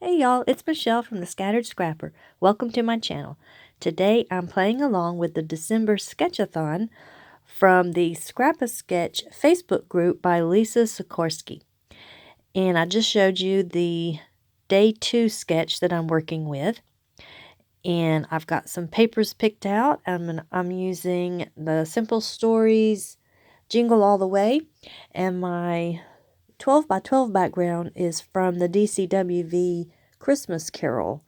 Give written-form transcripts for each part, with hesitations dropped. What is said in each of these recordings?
Hey y'all, it's Michelle from the Scattered Scrapper. Welcome to my channel. Today I'm playing along with the December Sketch-a-Thon from the Scrap-a-Sketch Facebook group by Lisa Sikorsky. And I just showed you the day 2 sketch that I'm working with. And I've got some papers picked out. I'm using the Simple Stories Jingle All the Way, and my 12 by 12 background is from the DCWV Christmas Carol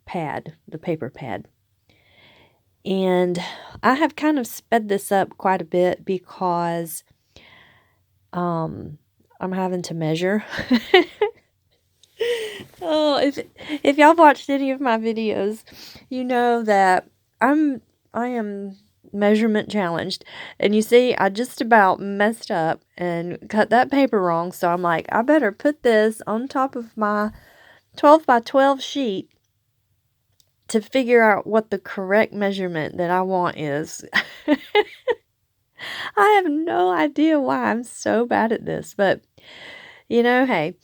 pad, the paper pad. And I have kind of sped this up quite a bit because I'm having to measure. Oh, if y'all watched any of my videos, you know that I am measurement challenged. And you see, I just about messed up and cut that paper wrong. So I'm like, I better put this on top of my 12 by 12 sheet to figure out what the correct measurement that I want is. I have no idea why I'm so bad at this, but you know, hey,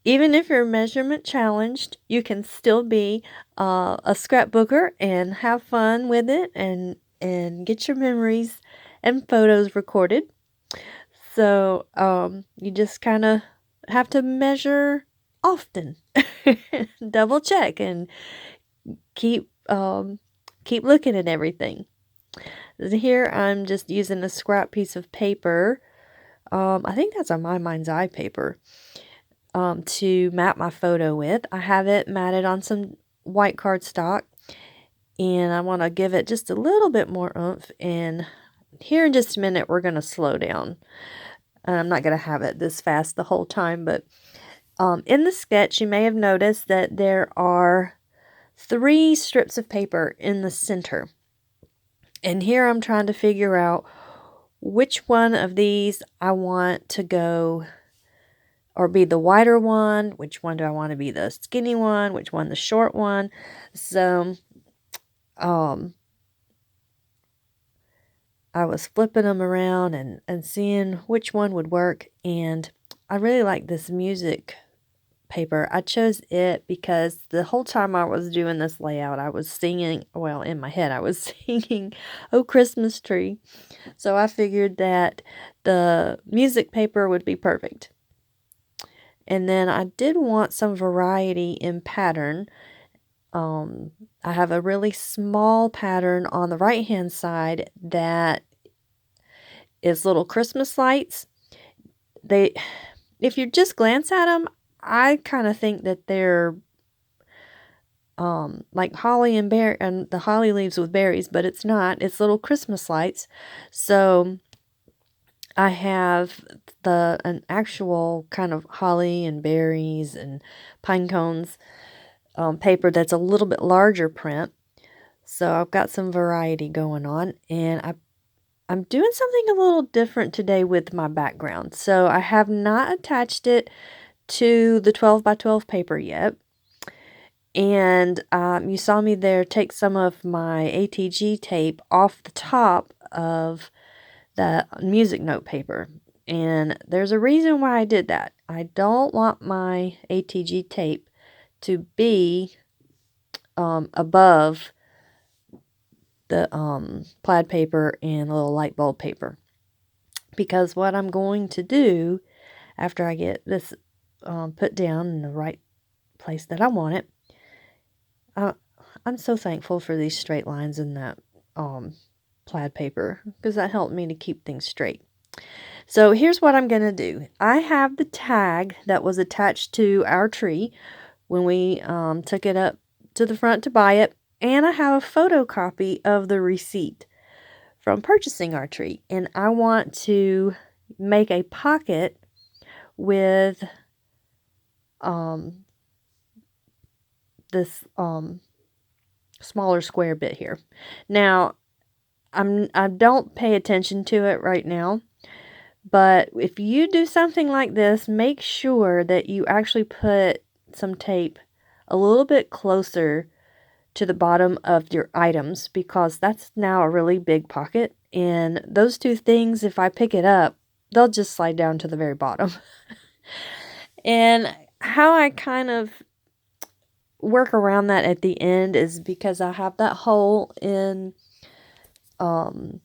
even if you're measurement challenged, you can still be a scrapbooker and have fun with it and get your memories and photos recorded. So you just kind of have to measure often, double check, and keep looking at everything. Here I'm just using a scrap piece of paper. I think that's a My Mind's Eye paper. To map my photo with. I have it matted on some white cardstock, and I want to give it just a little bit more oomph. And here in just a minute, we're going to slow down. I'm not going to have it this fast the whole time, but in the sketch, you may have noticed that there are 3 strips of paper in the center. And here I'm trying to figure out which one of these I want to go or be the wider one, which one do I want to be the skinny one, which one the short one. So I was flipping them around and seeing which one would work, and I really like this music paper. I chose it because the whole time I was doing this layout, I was singing, well, in my head, I was singing "Oh Christmas Tree." So I figured that the music paper would be perfect. And then I did want some variety in pattern. I have a really small pattern on the right hand side that is little Christmas lights. If you just glance at them, I kind of think that they're like holly and the holly leaves with berries, but it's not. It's little Christmas lights. So I have an actual kind of holly and berries and pine cones paper that's a little bit larger print. So I've got some variety going on, and I'm doing something a little different today with my background. So I have not attached it to the 12 by 12 paper yet. And you saw me there take some of my ATG tape off the top of the music note paper. And there's a reason why I did that. I don't want my ATG tape to be above the plaid paper and a little light bulb paper. Because what I'm going to do after I get this put down in the right place that I want it, I'm so thankful for these straight lines in that plaid paper, because that helped me to keep things straight. So here's what I'm going to do. I have the tag that was attached to our tree when we took it up to the front to buy it, and I have a photocopy of the receipt from purchasing our tree, and I want to make a pocket with this smaller square bit here. Now, I don't pay attention to it right now, but if you do something like this, make sure that you actually put some tape a little bit closer to the bottom of your items, because that's now a really big pocket, and those two things, if I pick it up, they'll just slide down to the very bottom. And how I kind of work around that at the end is because I have that hole um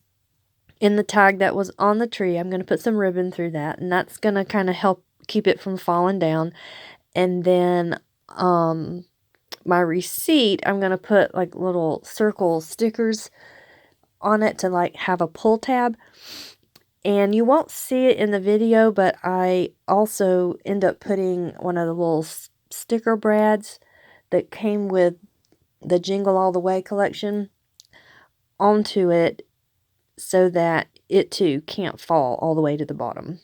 in the tag that was on the tree. I'm going to put some ribbon through that, and that's going to kind of help keep it from falling down. And then my receipt, I'm going to put like little circle stickers on it to like have a pull tab. And you won't see it in the video, but I also end up putting one of the little sticker brads that came with the Jingle All the Way collection onto it so that it too can't fall all the way to the bottom.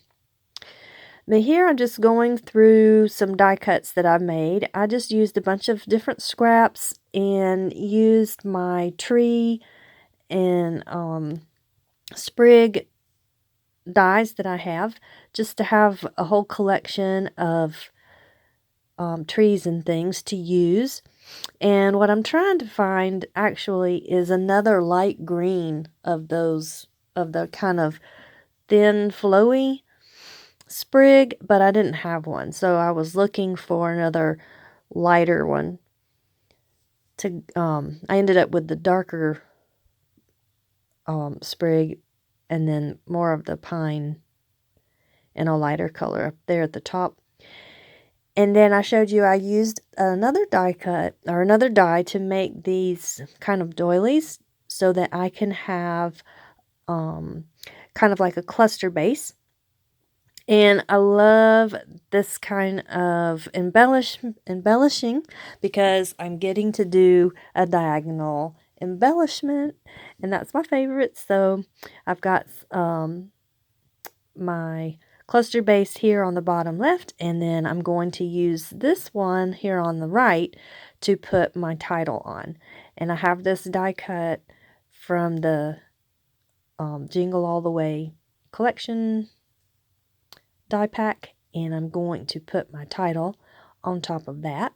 But here I'm just going through some die cuts that I've made. I just used a bunch of different scraps and used my tree and sprig dies that I have just to have a whole collection of trees and things to use. And what I'm trying to find actually is another light green of those, of the kind of thin flowy sprig, but I didn't have one. So I was looking for another lighter one to, I ended up with the darker sprig and then more of the pine in a lighter color up there at the top. And then I showed you I used another die cut or another die to make these kind of doilies so that I can have kind of like a cluster base. And I love this kind of embellishing because I'm getting to do a diagonal embellishment, and that's my favorite. So I've got my cluster base here on the bottom left, and then I'm going to use this one here on the right to put my title on. And I have this die cut from the Jingle All the Way collection die pack, and I'm going to put my title on top of that.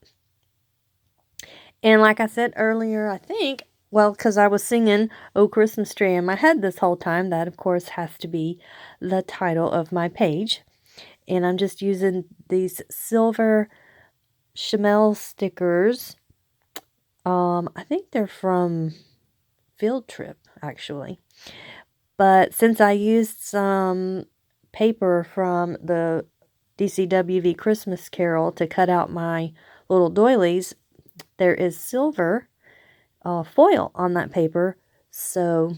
And like I said earlier, I think, well, because I was singing "Oh Christmas Tree" in my head this whole time, that of course has to be the title of my page. And I'm just using these silver Chamel stickers. I think they're from Field Trip, actually. But since I used some paper from the DCWV Christmas Carol to cut out my little doilies, there is silver foil on that paper. So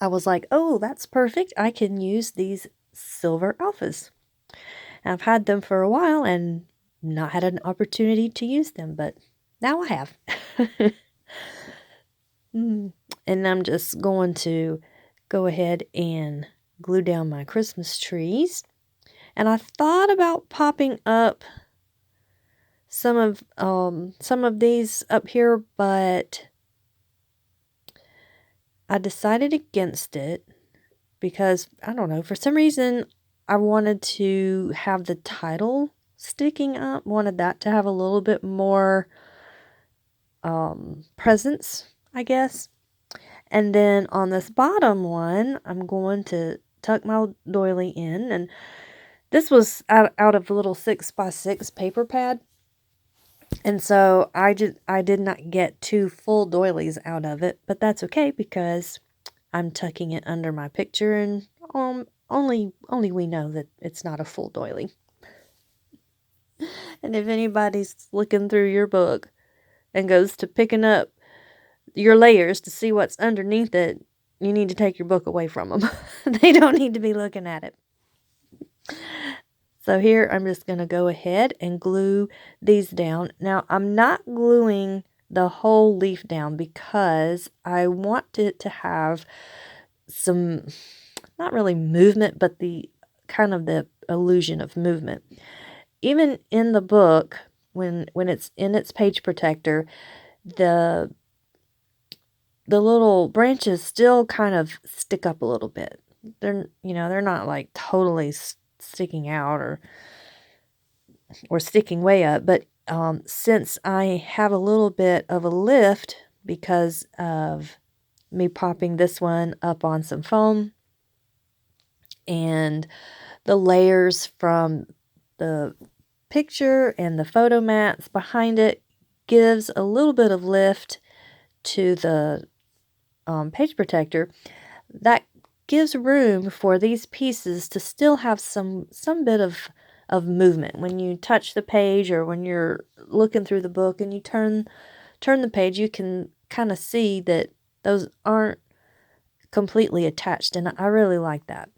I was like, oh, that's perfect. I can use these silver alphas. I've had them for a while and not had an opportunity to use them, but now I have. And I'm just going to go ahead and glue down my Christmas trees. And I thought about popping up some of these up here, but I decided against it because, I don't know, for some reason I wanted to have the title sticking up, wanted that to have a little bit more presence, I guess. And then on this bottom one, I'm going to tuck my doily in, and this was out of a little 6x6 paper pad. And so I did not get 2 full doilies out of it, but that's okay because I'm tucking it under my picture, and only we know that it's not a full doily. And if anybody's looking through your book and goes to picking up your layers to see what's underneath it, you need to take your book away from them. They don't need to be looking at it. So here I'm just going to go ahead and glue these down. Now I'm not gluing the whole leaf down because I want it to have some, not really movement, but the kind of the illusion of movement. Even in the book, when it's in its page protector, the little branches still kind of stick up a little bit. They're not like totally sticking out or sticking way up, but since I have a little bit of a lift because of me popping this one up on some foam and the layers from the picture and the photo mats behind it gives a little bit of lift to the page protector, that gives room for these pieces to still have some bit of movement. When you touch the page or when you're looking through the book and you turn the page, you can kind of see that those aren't completely attached, and I really like that.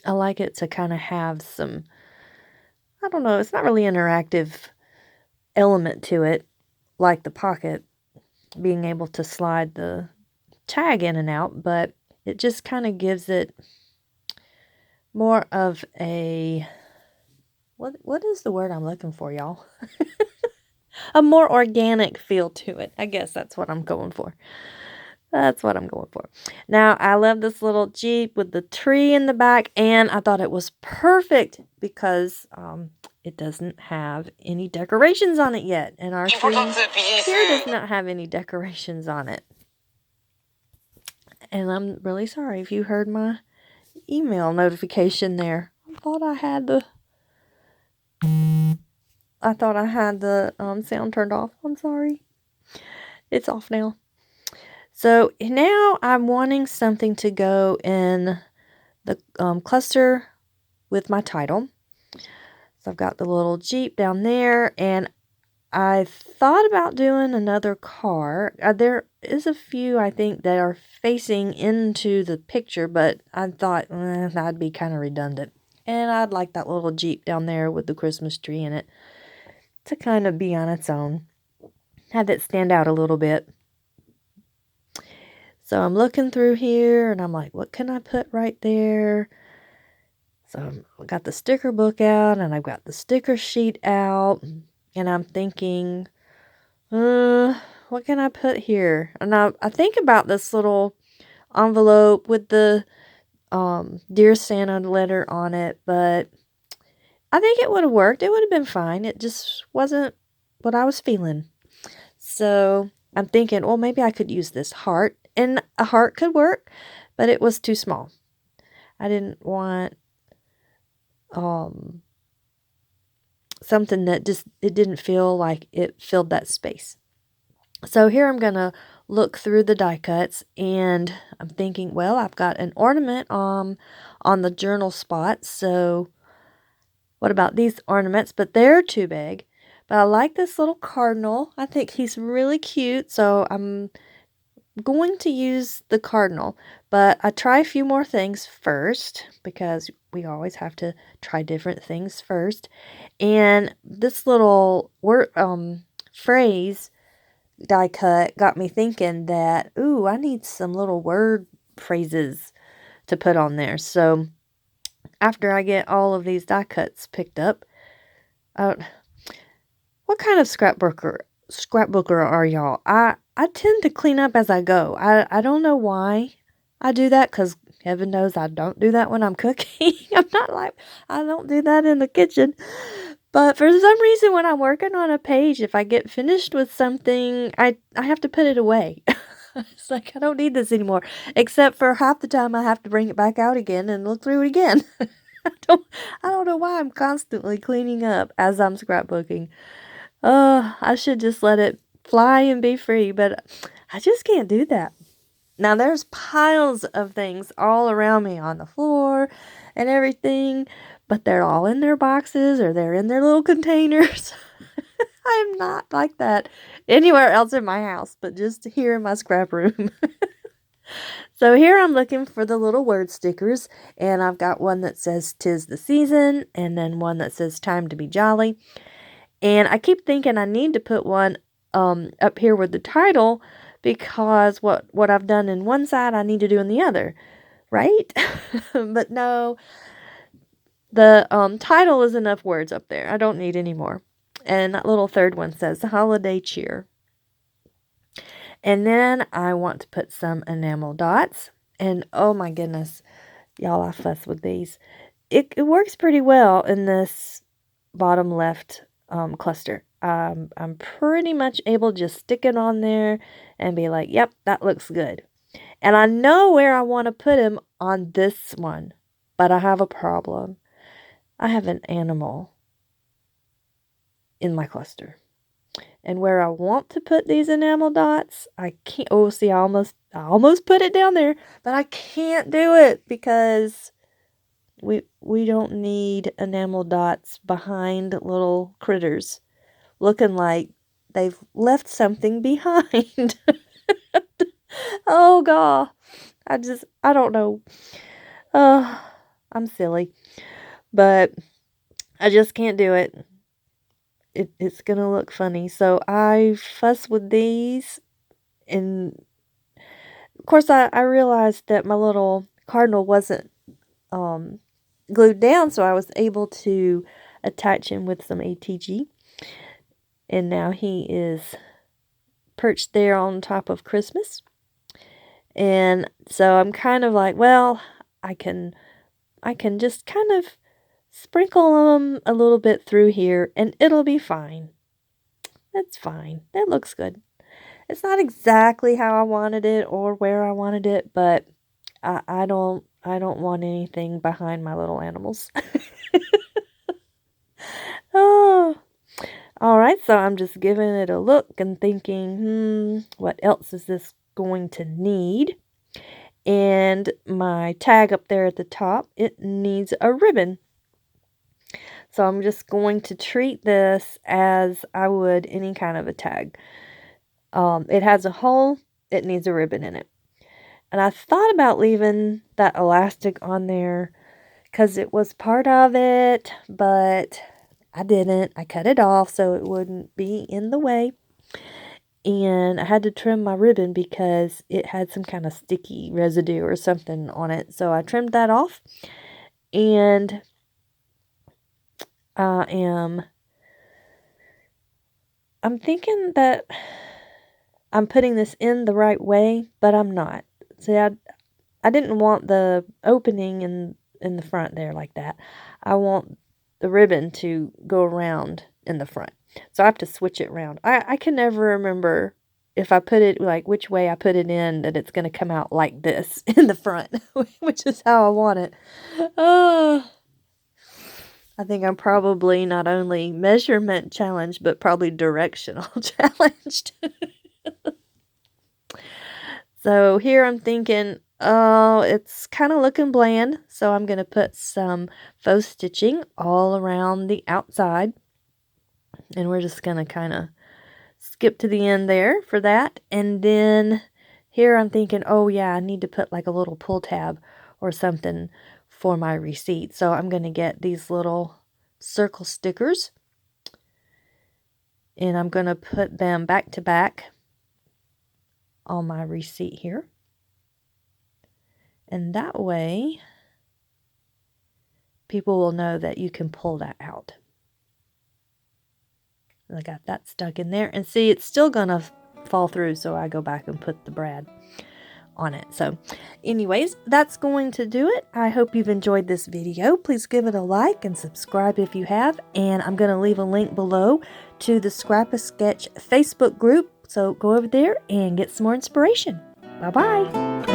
I like it to kind of have some, I don't know, it's not really interactive element to it, like the pocket, being able to slide the tag in and out, but it just kind of gives it more of a, what is the word I'm looking for, y'all? A more organic feel to it. I guess that's what I'm going for. That's what I'm going for. Now, I love this little Jeep with the tree in the back, and I thought it was perfect because it doesn't have any decorations on it yet, and our tree here does not have any decorations on it. And I'm really sorry if you heard my email notification there. I thought I had the sound turned off. I'm sorry. It's off now. So now I'm wanting something to go in the cluster with my title. So I've got the little Jeep down there, and I thought about doing another car. There is a few, I think, that are facing into the picture, but I thought that'd be kind of redundant. And I'd like that little Jeep down there with the Christmas tree in it to kind of be on its own. Have it stand out a little bit. So I'm looking through here, and I'm like, what can I put right there? So I got the sticker book out, and I've got the sticker sheet out, and I'm thinking, what can I put here? And I think about this little envelope with the Dear Santa letter on it, but I think it would have worked. It would have been fine. It just wasn't what I was feeling. So I'm thinking, well, maybe I could use this heart, and a heart could work, but it was too small. I didn't want something that just, it didn't feel like it filled that space. So here I'm going to look through the die cuts, and I'm thinking, well, I've got an ornament on the journal spot, so what about these ornaments? But they're too big. But I like this little cardinal. I think he's really cute, so I'm going to use the cardinal. But I try a few more things first, because we always have to try different things first. And this little word phrase die cut got me thinking that, ooh, I need some little word phrases to put on there. So after I get all of these die cuts picked up, what kind of scrapbooker are y'all? I tend to clean up as I go. I don't know why I do that, because heaven knows I don't do that when I'm cooking. I don't do that in the kitchen. But for some reason, when I'm working on a page, if I get finished with something, I have to put it away. It's like, I don't need this anymore. Except for half the time I have to bring it back out again and look through it again. I don't know why I'm constantly cleaning up as I'm scrapbooking. I should just let it fly and be free, but I just can't do that. Now, there's piles of things all around me on the floor and everything, but they're all in their boxes or they're in their little containers. I'm not like that anywhere else in my house, but just here in my scrap room. So here I'm looking for the little word stickers, and I've got one that says 'tis the season, and then one that says time to be jolly. And I keep thinking I need to put one up here with the title, because what I've done in one side I need to do in the other, right? But no, the title is enough words up there. I don't need any more. And that little third one says holiday cheer. And then I want to put some enamel dots. And oh my goodness, y'all, I fuss with these. It works pretty well in this bottom left cluster. I'm pretty much able to just stick it on there and be like, yep, that looks good. And I know where I want to put him on this one, but I have a problem. I have an animal in my cluster. And where I want to put these enamel dots, I can't. Oh, see, I almost put it down there, but I can't do it because we don't need enamel dots behind little critters looking like they've left something behind. Oh God. I don't know. I'm silly, but I just can't do it. It's gonna look funny. So I fuss with these, and of course I realized that my little cardinal wasn't um glued down, so I was able to attach him with some ATG, and now he is perched there on top of Christmas. And so I'm kind of like, well, I can just kind of sprinkle them a little bit through here and it'll be fine. That's fine. That looks good. It's not exactly how I wanted it or where I wanted it, but I don't want anything behind my little animals. Oh, all right. So I'm just giving it a look and thinking, what else is this going to need? And my tag up there at the top, it needs a ribbon. So I'm just going to treat this as I would any kind of a tag. It has a hole, it needs a ribbon in it. And I thought about leaving that elastic on there because it was part of it, but I didn't. I cut it off so it wouldn't be in the way. And I had to trim my ribbon because it had some kind of sticky residue or something on it. So I trimmed that off. And I'm thinking that I'm putting this in the right way, but I'm not. See, I didn't want the opening in the front there like that. I want the ribbon to go around in the front. So I have to switch it around. I can never remember if I put it, like, which way I put it in, that it's going to come out like this in the front, which is how I want it. I think I'm probably not only measurement challenged, but probably directional challenged. So here I'm thinking, oh, it's kind of looking bland. So I'm going to put some faux stitching all around the outside. And we're just going to kind of skip to the end there for that. And then here I'm thinking, oh yeah, I need to put like a little pull tab or something for my receipt. So I'm going to get these little circle stickers. And I'm going to put them back to back on my receipt here. And that way, people will know that you can pull that out. I got that stuck in there. And see, it's still going to fall through, so I go back and put the brad on it. So anyways, that's going to do it. I hope you've enjoyed this video. Please give it a like and subscribe if you have. And I'm going to leave a link below to the Scrap-a-Sketch Facebook group. So go over there and get some more inspiration. Bye-bye.